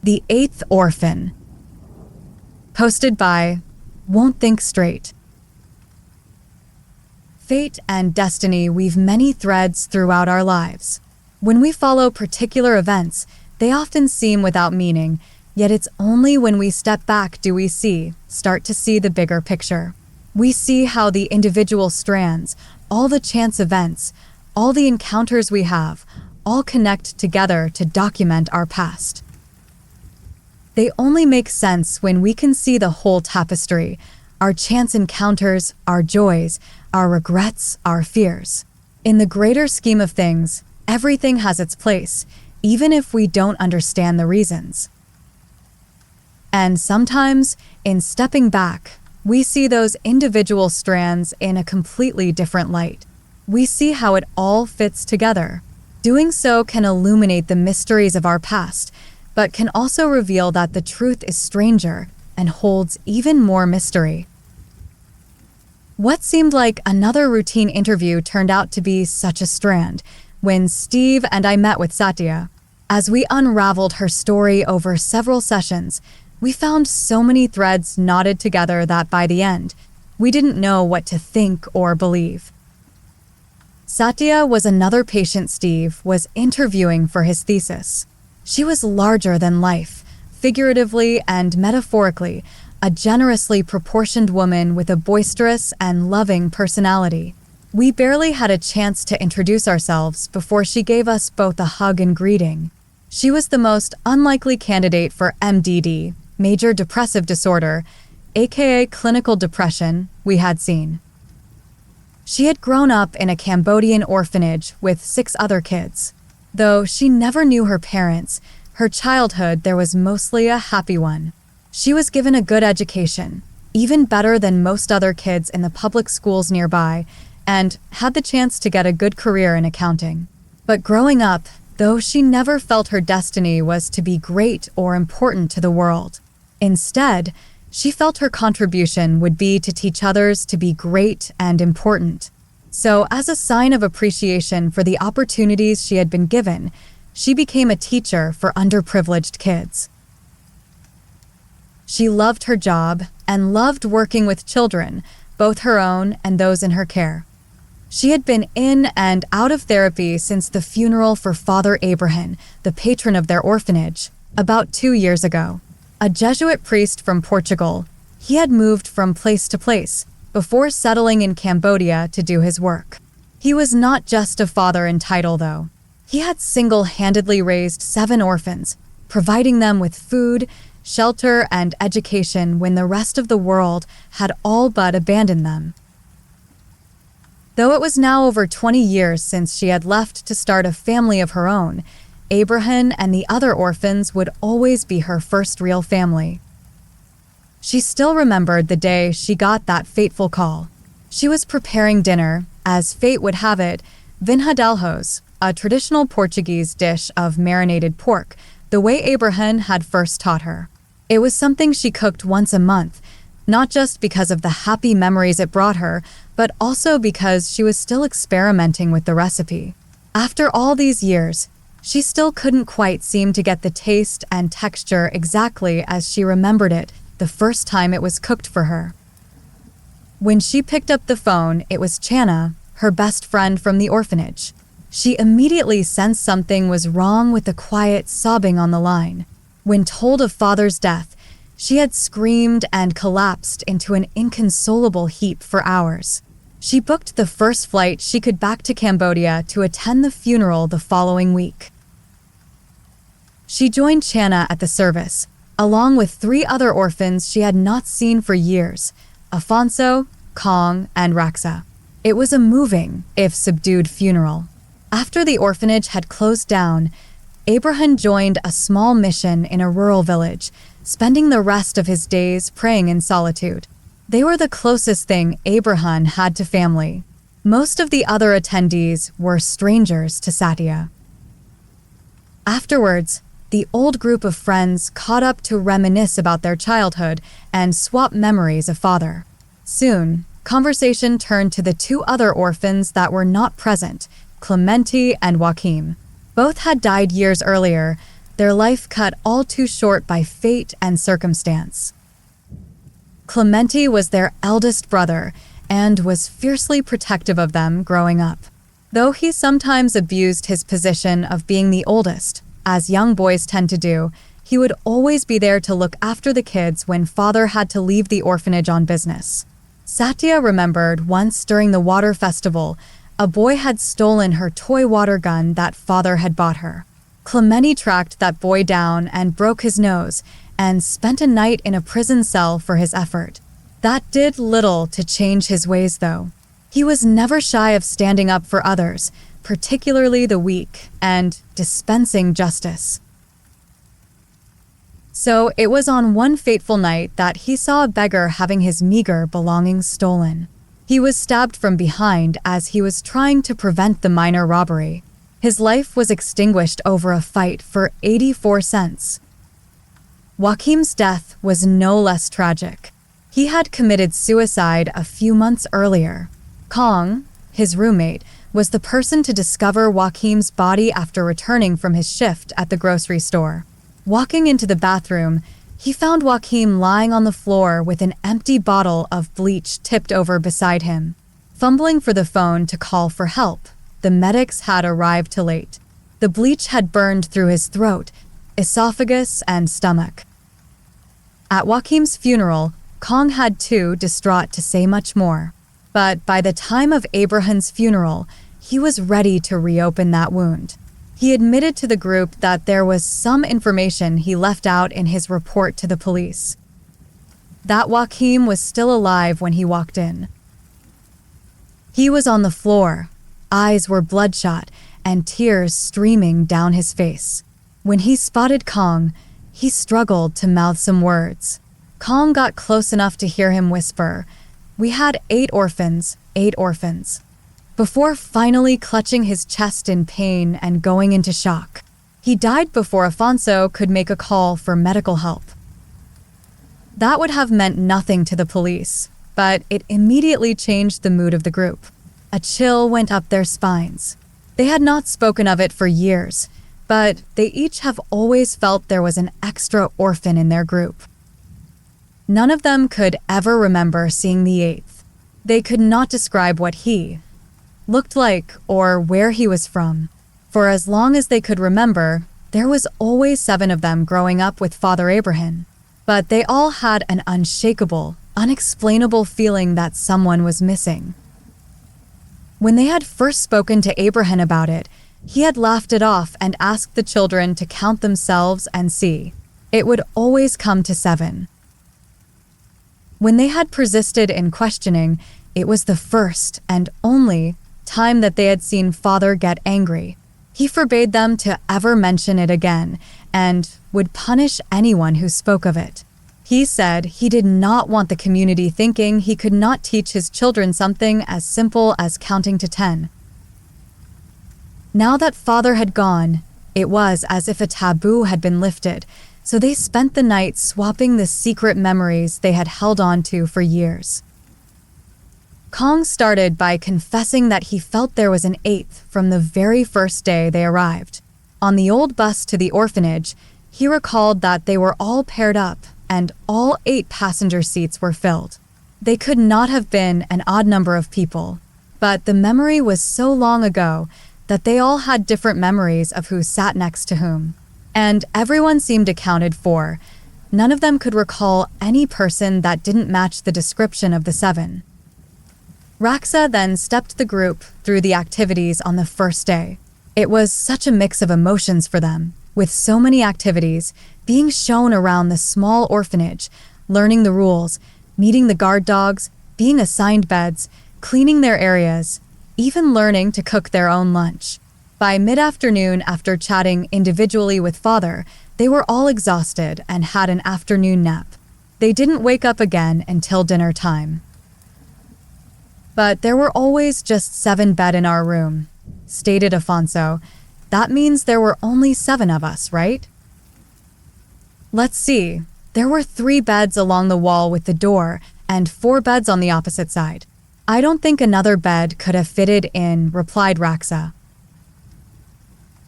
The Eighth Orphan. Posted by Won't Think Straight. Fate and destiny weave many threads throughout our lives. When we follow particular events, they often seem without meaning, yet it's only when we step back do we start to see the bigger picture. We see how the individual strands, all the chance events, all the encounters we have, all connect together to document our past. They only make sense when we can see the whole tapestry, our chance encounters, our joys, our regrets, our fears. In the greater scheme of things, everything has its place, even if we don't understand the reasons. And sometimes, in stepping back, we see those individual strands in a completely different light. We see how it all fits together. Doing so can illuminate the mysteries of our past, but can also reveal that the truth is stranger and holds even more mystery. What seemed like another routine interview turned out to be such a strand when Steve and I met with Satya. As we unraveled her story over several sessions, we found so many threads knotted together that by the end, we didn't know what to think or believe. Satya was another patient Steve was interviewing for his thesis. She was larger than life, figuratively and metaphorically, a generously proportioned woman with a boisterous and loving personality. We barely had a chance to introduce ourselves before she gave us both a hug and greeting. She was the most unlikely candidate for MDD, major depressive disorder, aka clinical depression, we had seen. She had grown up in a Cambodian orphanage with 6 other kids. Though she never knew her parents, her childhood there was mostly a happy one. She was given a good education, even better than most other kids in the public schools nearby, and had the chance to get a good career in accounting. But growing up, though she never felt her destiny was to be great or important to the world. Instead, she felt her contribution would be to teach others to be great and important. So, as a sign of appreciation for the opportunities she had been given, she became a teacher for underprivileged kids. She loved her job and loved working with children, both her own and those in her care. She had been in and out of therapy since the funeral for Father Abraham, the patron of their orphanage, about 2 years ago. A Jesuit priest from Portugal, he had moved from place to place before settling in Cambodia to do his work. He was not just a father in title, though. He had single-handedly raised 7 orphans, providing them with food, shelter, and education when the rest of the world had all but abandoned them. Though it was now over 20 years since she had left to start a family of her own, Abraham and the other orphans would always be her first real family. She still remembered the day she got that fateful call. She was preparing dinner, as fate would have it, vinhadalhos, a traditional Portuguese dish of marinated pork, the way Abraham had first taught her. It was something she cooked once a month, not just because of the happy memories it brought her, but also because she was still experimenting with the recipe. After all these years, she still couldn't quite seem to get the taste and texture exactly as she remembered it the first time it was cooked for her. When she picked up the phone, it was Channa, her best friend from the orphanage. She immediately sensed something was wrong with the quiet sobbing on the line. When told of Father's death, she had screamed and collapsed into an inconsolable heap for hours. She booked the first flight she could back to Cambodia to attend the funeral the following week. She joined Channa at the service, along with 3 other orphans she had not seen for years, Afonso, Kong, and Raxa. It was a moving, if subdued, funeral. After the orphanage had closed down, Abraham joined a small mission in a rural village, spending the rest of his days praying in solitude. They were the closest thing Abraham had to family. Most of the other attendees were strangers to Satya. Afterwards, the old group of friends caught up to reminisce about their childhood and swap memories of Father. Soon, conversation turned to the 2 other orphans that were not present, Clemente and Joaquim. Both had died years earlier, their life cut all too short by fate and circumstance. Clemente was their eldest brother and was fiercely protective of them growing up. Though he sometimes abused his position of being the oldest, as young boys tend to do, he would always be there to look after the kids when father had to leave the orphanage on business. Satya remembered once during the water festival, a boy had stolen her toy water gun that father had bought her. Clemente tracked that boy down and broke his nose and spent a night in a prison cell for his effort. That did little to change his ways, though. He was never shy of standing up for others, particularly the weak, and dispensing justice. So it was on one fateful night that he saw a beggar having his meager belongings stolen. He was stabbed from behind as he was trying to prevent the minor robbery. His life was extinguished over a fight for 84 cents. Joaquim's death was no less tragic. He had committed suicide a few months earlier. Kong, his roommate, was the person to discover Joaquim's body after returning from his shift at the grocery store. Walking into the bathroom, he found Joaquim lying on the floor with an empty bottle of bleach tipped over beside him. Fumbling for the phone to call for help, the medics had arrived too late. The bleach had burned through his throat, esophagus, and stomach. At Joaquim's funeral, Kong had too distraught to say much more. But by the time of Abraham's funeral, he was ready to reopen that wound. He admitted to the group that there was some information he left out in his report to the police. That Joaquim was still alive when he walked in. He was on the floor, eyes were bloodshot, and tears streaming down his face. When he spotted Kong, he struggled to mouth some words. Kong got close enough to hear him whisper, "We had 8 orphans, 8 orphans," before finally clutching his chest in pain and going into shock. He died before Afonso could make a call for medical help. That would have meant nothing to the police, but it immediately changed the mood of the group. A chill went up their spines. They had not spoken of it for years, but they each have always felt there was an extra orphan in their group. None of them could ever remember seeing the 8th. They could not describe what he looked like or where he was from. For as long as they could remember, there was always 7 of them growing up with Father Abraham. But they all had an unshakable, unexplainable feeling that someone was missing. When they had first spoken to Abraham about it, he had laughed it off and asked the children to count themselves and see. It would always come to 7. When they had persisted in questioning, it was the first and only time that they had seen Father get angry. He forbade them to ever mention it again and would punish anyone who spoke of it. He said he did not want the community thinking he could not teach his children something as simple as counting to 10. Now that Father had gone, it was as if a taboo had been lifted, so they spent the night swapping the secret memories they had held on to for years. Kong started by confessing that he felt there was an 8th from the very first day they arrived. On the old bus to the orphanage, he recalled that they were all paired up and all 8 passenger seats were filled. They could not have been an odd number of people, but the memory was so long ago that they all had different memories of who sat next to whom. And everyone seemed accounted for. None of them could recall any person that didn't match the description of the 7. Raxa then stepped the group through the activities on the first day. It was such a mix of emotions for them, with so many activities, being shown around the small orphanage, learning the rules, meeting the guard dogs, being assigned beds, cleaning their areas, even learning to cook their own lunch. By mid-afternoon, after chatting individually with Father, they were all exhausted and had an afternoon nap. They didn't wake up again until dinner time. "But there were always just 7 beds in our room," stated Afonso. "That means there were only 7 of us, right?" "Let's see. There were 3 beds along the wall with the door and 4 beds on the opposite side. I don't think another bed could have fitted in," replied Raxa.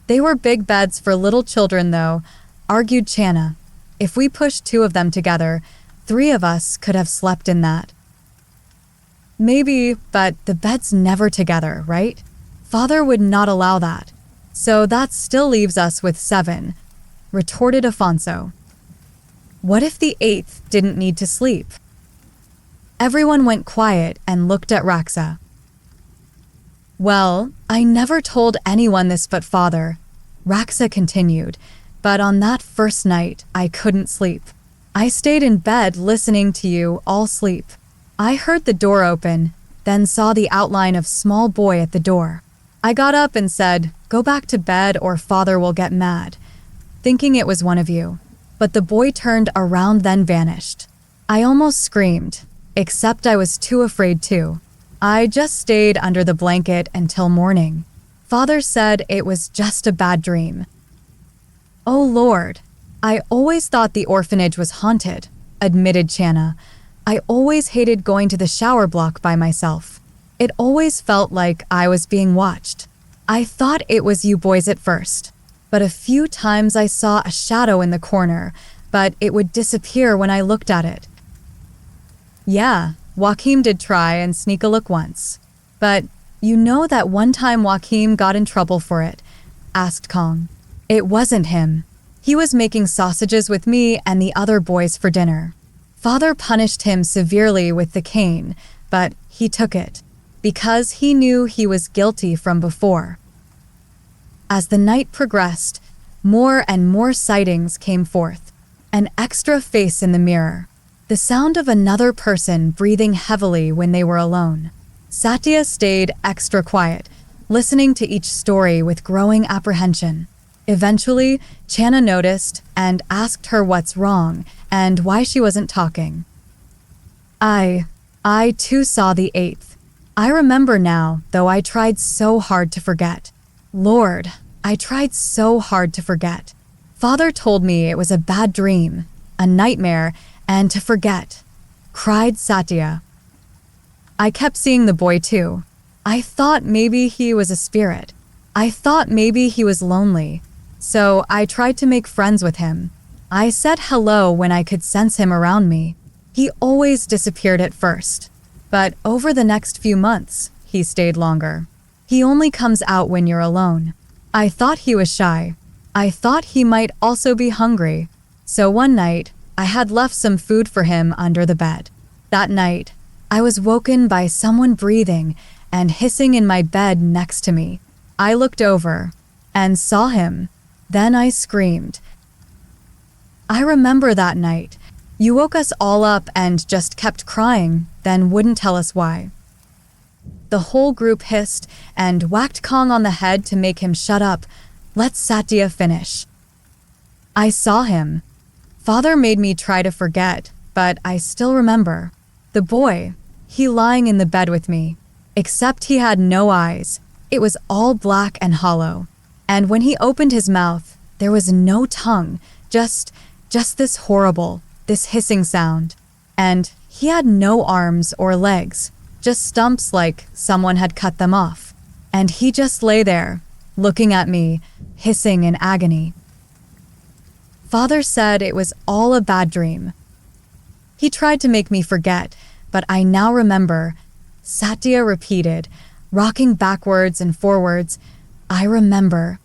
"They were big beds for little children, though. argued Channa. If we pushed two of them together, three of us could have slept in that. Maybe, but the bed's never together, right? Father would not allow that. So that still leaves us with 7, retorted Afonso. What if the 8th didn't need to sleep? Everyone went quiet and looked at Raxa. Well, I never told anyone this but Father, Raxa continued, but on that first night, I couldn't sleep. I stayed in bed listening to you all sleep. I heard the door open, then saw the outline of small boy at the door. I got up and said, "Go back to bed or Father will get mad," thinking it was one of you. But the boy turned around then vanished. I almost screamed, except I was too afraid to. I just stayed under the blanket until morning. Father said it was just a bad dream. Oh Lord, I always thought the orphanage was haunted, admitted Channa. I always hated going to the shower block by myself. It always felt like I was being watched. I thought it was you boys at first, but a few times I saw a shadow in the corner, but it would disappear when I looked at it. Yeah, Joachim did try and sneak a look once. But you know that one time Joachim got in trouble for it, asked Kong. It wasn't him. He was making sausages with me and the other boys for dinner. Father punished him severely with the cane, but he took it, because he knew he was guilty from before. As the night progressed, more and more sightings came forth. An extra face in the mirror. The sound of another person breathing heavily when they were alone. Satya stayed extra quiet, listening to each story with growing apprehension. Eventually, Channa noticed and asked her what's wrong and why she wasn't talking. I too saw the 8th. I remember now, though I tried so hard to forget. Lord, I tried so hard to forget. Father told me it was a bad dream, a nightmare, and to forget, cried Satya. I kept seeing the boy too. I thought maybe he was a spirit. I thought maybe he was lonely. So I tried to make friends with him. I said hello when I could sense him around me. He always disappeared at first. But over the next few months, he stayed longer. He only comes out when you're alone. I thought he was shy. I thought he might also be hungry. So one night, I had left some food for him under the bed. That night, I was woken by someone breathing and hissing in my bed next to me. I looked over and saw him. Then I screamed. I remember that night. You woke us all up and just kept crying, then wouldn't tell us why. The whole group hissed and whacked Kong on the head to make him shut up. Let Satya finish. I saw him. Father made me try to forget, but I still remember. The boy, he lying in the bed with me. Except he had no eyes. It was all black and hollow. And when he opened his mouth, there was no tongue, just this horrible, this hissing sound. And he had no arms or legs, just stumps like someone had cut them off. And he just lay there, looking at me, hissing in agony. Father said it was all a bad dream. He tried to make me forget, but I now remember, Satya repeated, rocking backwards and forwards, I remember.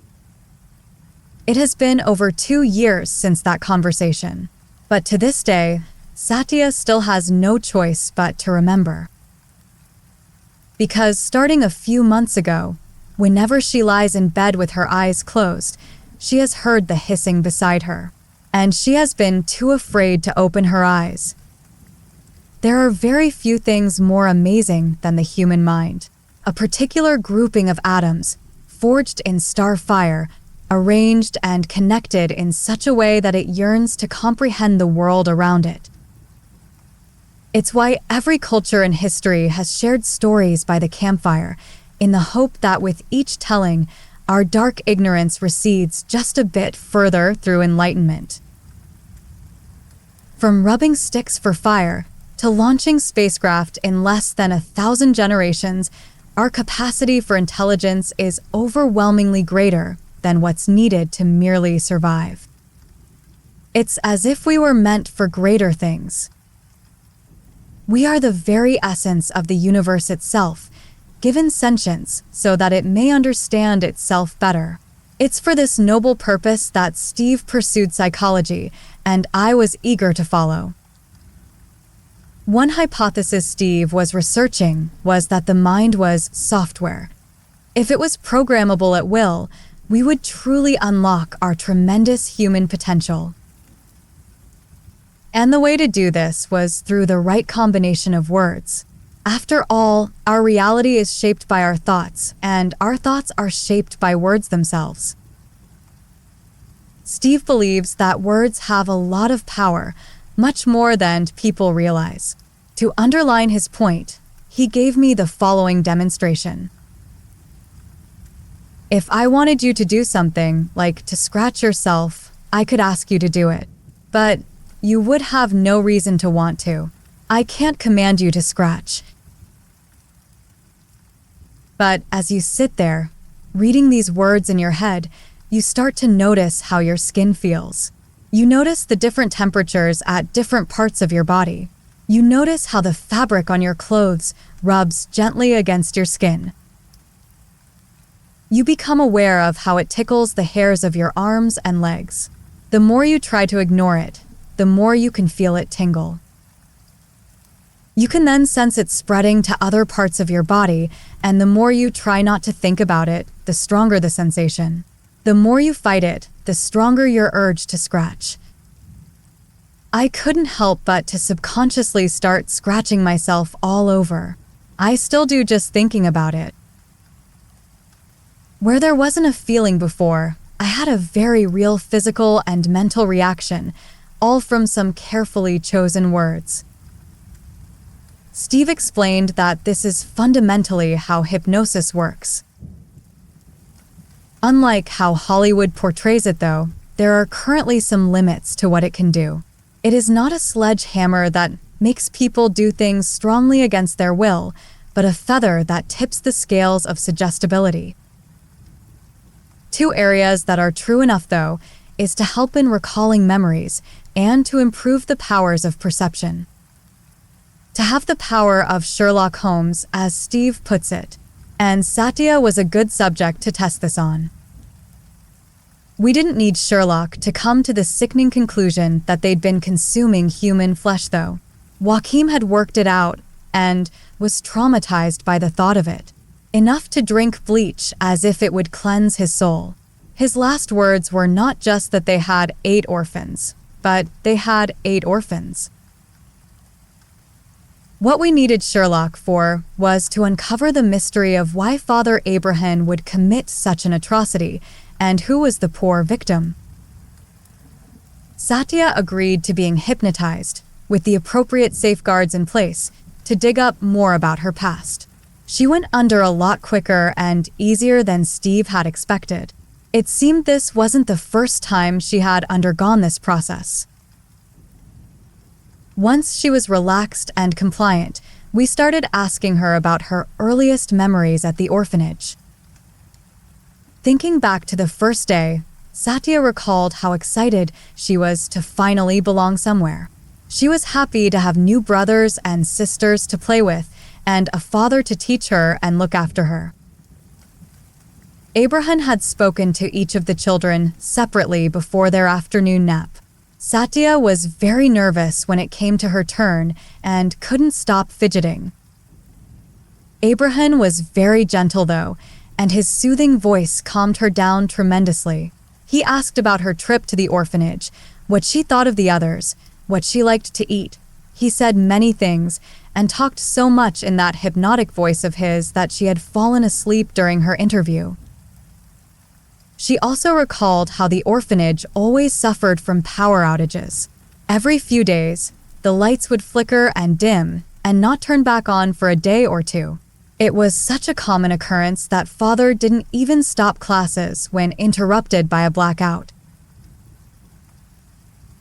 It has been over 2 years since that conversation, but to this day, Satya still has no choice but to remember. Because starting a few months ago, whenever she lies in bed with her eyes closed, she has heard the hissing beside her, and she has been too afraid to open her eyes. There are very few things more amazing than the human mind, a particular grouping of atoms, forged in star fire, arranged and connected in such a way that it yearns to comprehend the world around it. It's why every culture in history has shared stories by the campfire, in the hope that with each telling, our dark ignorance recedes just a bit further through enlightenment. From rubbing sticks for fire to launching spacecraft in less than 1,000 generations, our capacity for intelligence is overwhelmingly greater than what's needed to merely survive. It's as if we were meant for greater things. We are the very essence of the universe itself, given sentience so that it may understand itself better. It's for this noble purpose that Steve pursued psychology, and I was eager to follow. One hypothesis Steve was researching was that the mind was software. If it was programmable at will, we would truly unlock our tremendous human potential. And the way to do this was through the right combination of words. After all, our reality is shaped by our thoughts, and our thoughts are shaped by words themselves. Steve believes that words have a lot of power, much more than people realize. To underline his point, he gave me the following demonstration. If I wanted you to do something, like to scratch yourself, I could ask you to do it. But you would have no reason to want to. I can't command you to scratch. But as you sit there, reading these words in your head, you start to notice how your skin feels. You notice the different temperatures at different parts of your body. You notice how the fabric on your clothes rubs gently against your skin. You become aware of how it tickles the hairs of your arms and legs. The more you try to ignore it, the more you can feel it tingle. You can then sense it spreading to other parts of your body, and the more you try not to think about it, the stronger the sensation. The more you fight it, the stronger your urge to scratch. I couldn't help but to subconsciously start scratching myself all over. I still do just thinking about it. Where there wasn't a feeling before, I had a very real physical and mental reaction, all from some carefully chosen words. Steve explained that this is fundamentally how hypnosis works. Unlike how Hollywood portrays it, though, there are currently some limits to what it can do. It is not a sledgehammer that makes people do things strongly against their will, but a feather that tips the scales of suggestibility. Two areas that are true enough, though, is to help in recalling memories and to improve the powers of perception. To have the power of Sherlock Holmes, as Steve puts it, and Satya was a good subject to test this on. We didn't need Sherlock to come to the sickening conclusion that they'd been consuming human flesh, though. Joachim had worked it out and was traumatized by the thought of it, enough to drink bleach as if it would cleanse his soul. His last words were not just that they had 8 orphans, but they had 8 orphans. What we needed Sherlock for was to uncover the mystery of why Father Abraham would commit such an atrocity and who was the poor victim. Satya agreed to being hypnotized, with the appropriate safeguards in place, to dig up more about her past. She went under a lot quicker and easier than Steve had expected. It seemed this wasn't the first time she had undergone this process. Once she was relaxed and compliant, we started asking her about her earliest memories at the orphanage. Thinking back to the first day, Satya recalled how excited she was to finally belong somewhere. She was happy to have new brothers and sisters to play with and a father to teach her and look after her. Abraham had spoken to each of the children separately before their afternoon nap. Satya was very nervous when it came to her turn and couldn't stop fidgeting. Abraham was very gentle, though, and his soothing voice calmed her down tremendously. He asked about her trip to the orphanage, what she thought of the others, what she liked to eat. He said many things and talked so much in that hypnotic voice of his that she had fallen asleep during her interview. She also recalled how the orphanage always suffered from power outages. Every few days, the lights would flicker and dim and not turn back on for a day or two. It was such a common occurrence that Father didn't even stop classes when interrupted by a blackout.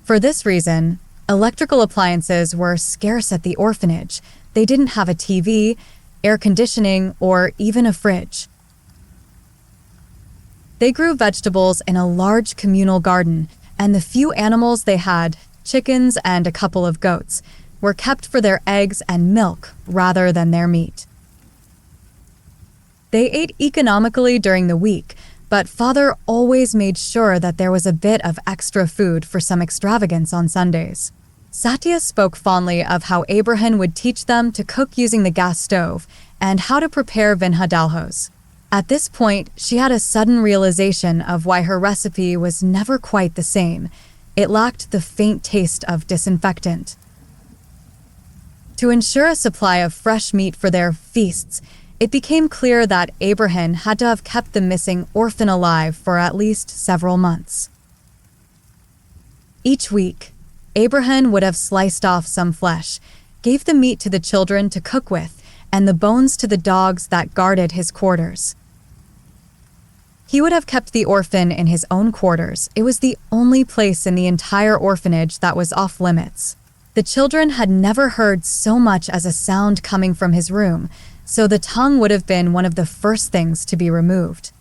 For this reason, electrical appliances were scarce at the orphanage. They didn't have a TV, air conditioning, or even a fridge. They grew vegetables in a large communal garden and the few animals they had, chickens and a couple of goats, were kept for their eggs and milk rather than their meat. They ate economically during the week, but Father always made sure that there was a bit of extra food for some extravagance on Sundays. Satya spoke fondly of how Abraham would teach them to cook using the gas stove and how to prepare vinhadalhos. At this point, she had a sudden realization of why her recipe was never quite the same. It lacked the faint taste of disinfectant. To ensure a supply of fresh meat for their feasts, it became clear that Abraham had to have kept the missing orphan alive for at least several months. Each week, Abraham would have sliced off some flesh, gave the meat to the children to cook with, and the bones to the dogs that guarded his quarters. He would have kept the orphan in his own quarters. It was the only place in the entire orphanage that was off limits. The children had never heard so much as a sound coming from his room, so the tongue would have been one of the first things to be removed.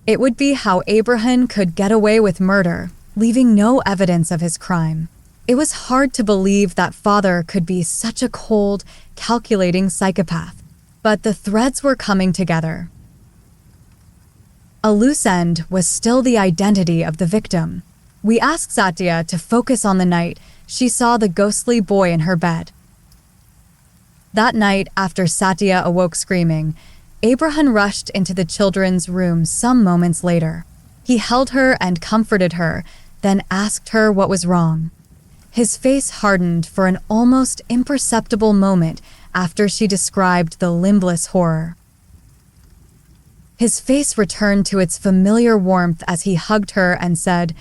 It would be how Abraham could get away with murder, leaving no evidence of his crime. It was hard to believe that Father could be such a cold, calculating psychopath, but the threads were coming together. A loose end was still the identity of the victim. We asked Satya to focus on the night she saw the ghostly boy in her bed. That night, after Satya awoke screaming, Abraham rushed into the children's room some moments later. He held her and comforted her, then asked her what was wrong. His face hardened for an almost imperceptible moment after she described the limbless horror. His face returned to its familiar warmth as he hugged her and said,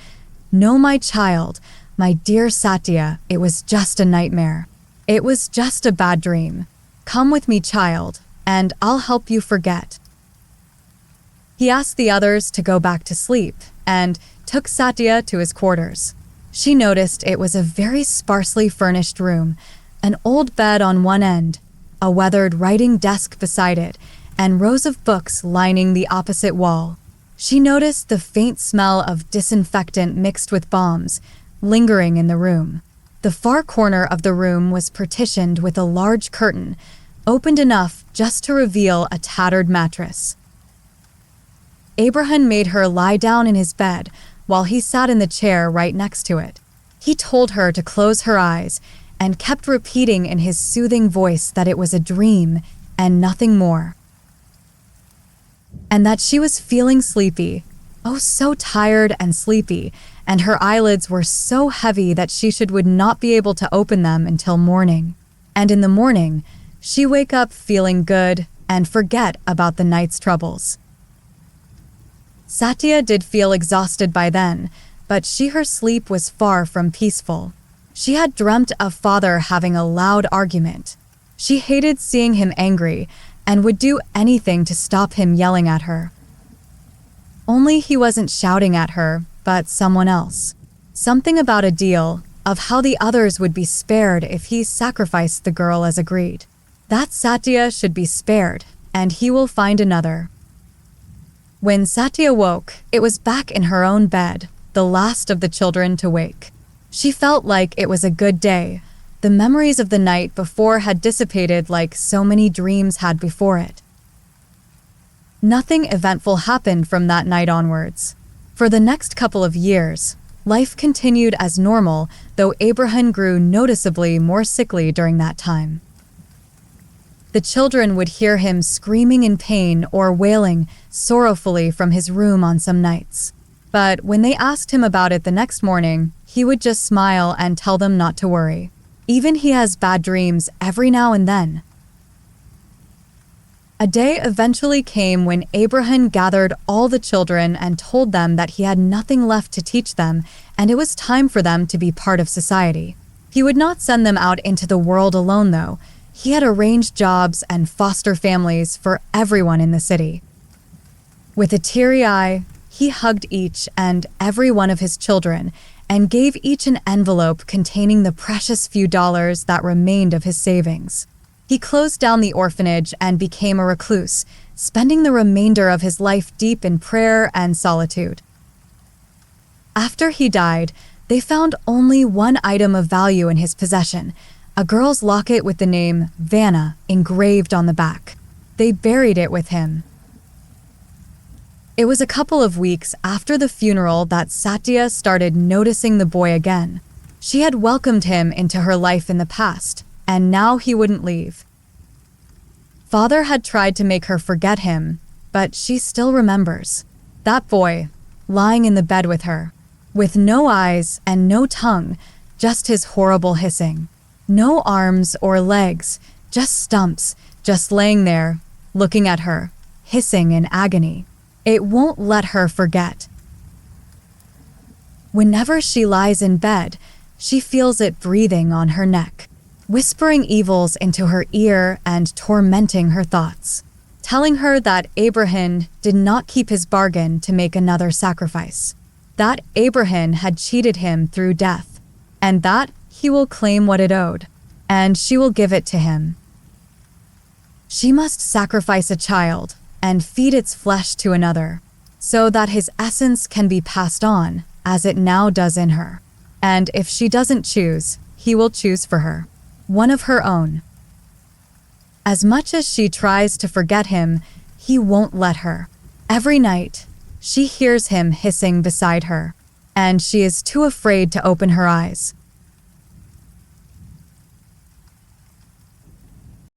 "No, my child, my dear Satya, it was just a nightmare. It was just a bad dream. Come with me, child, and I'll help you forget." He asked the others to go back to sleep and took Satya to his quarters. She noticed it was a very sparsely furnished room, an old bed on one end, a weathered writing desk beside it, and rows of books lining the opposite wall. She noticed the faint smell of disinfectant mixed with bombs lingering in the room. The far corner of the room was partitioned with a large curtain, opened enough just to reveal a tattered mattress. Abraham made her lie down in his bed while he sat in the chair right next to it. He told her to close her eyes and kept repeating in his soothing voice that it was a dream and nothing more. And that she was feeling sleepy, oh so tired and sleepy, and her eyelids were so heavy that she would not be able to open them until morning. And in the morning, she wake up feeling good and forget about the night's troubles. Satya did feel exhausted by then, but her sleep was far from peaceful. She had dreamt of Father having a loud argument. She hated seeing him angry and would do anything to stop him yelling at her. Only he wasn't shouting at her, but someone else. Something about a deal, of how the others would be spared if he sacrificed the girl as agreed. That Satya should be spared, and he will find another. When Satya woke, it was back in her own bed, the last of the children to wake. She felt like it was a good day. The memories of the night before had dissipated like so many dreams had before it. Nothing eventful happened from that night onwards. For the next couple of years, life continued as normal, though Abraham grew noticeably more sickly during that time. The children would hear him screaming in pain or wailing sorrowfully from his room on some nights. But when they asked him about it the next morning, he would just smile and tell them not to worry. Even he has bad dreams every now and then. A day eventually came when Abraham gathered all the children and told them that he had nothing left to teach them, and it was time for them to be part of society. He would not send them out into the world alone, though. He had arranged jobs and foster families for everyone in the city. With a teary eye, he hugged each and every one of his children and gave each an envelope containing the precious few dollars that remained of his savings. He closed down the orphanage and became a recluse, spending the remainder of his life deep in prayer and solitude. After he died, they found only one item of value in his possession, a girl's locket with the name Vanna engraved on the back. They buried it with him. It was a couple of weeks after the funeral that Satya started noticing the boy again. She had welcomed him into her life in the past, and now he wouldn't leave. Father had tried to make her forget him, but she still remembers. That boy, lying in the bed with her, with no eyes and no tongue, just his horrible hissing. No arms or legs, just stumps, just laying there, looking at her, hissing in agony. It won't let her forget. Whenever she lies in bed, she feels it breathing on her neck, whispering evils into her ear and tormenting her thoughts, telling her that Abraham did not keep his bargain to make another sacrifice, that Abraham had cheated him through death, and that he will claim what it owed, and she will give it to him. She must sacrifice a child and feed its flesh to another, so that his essence can be passed on, as it now does in her. And if she doesn't choose, he will choose for her, one of her own. As much as she tries to forget him, he won't let her. Every night, she hears him hissing beside her, and she is too afraid to open her eyes.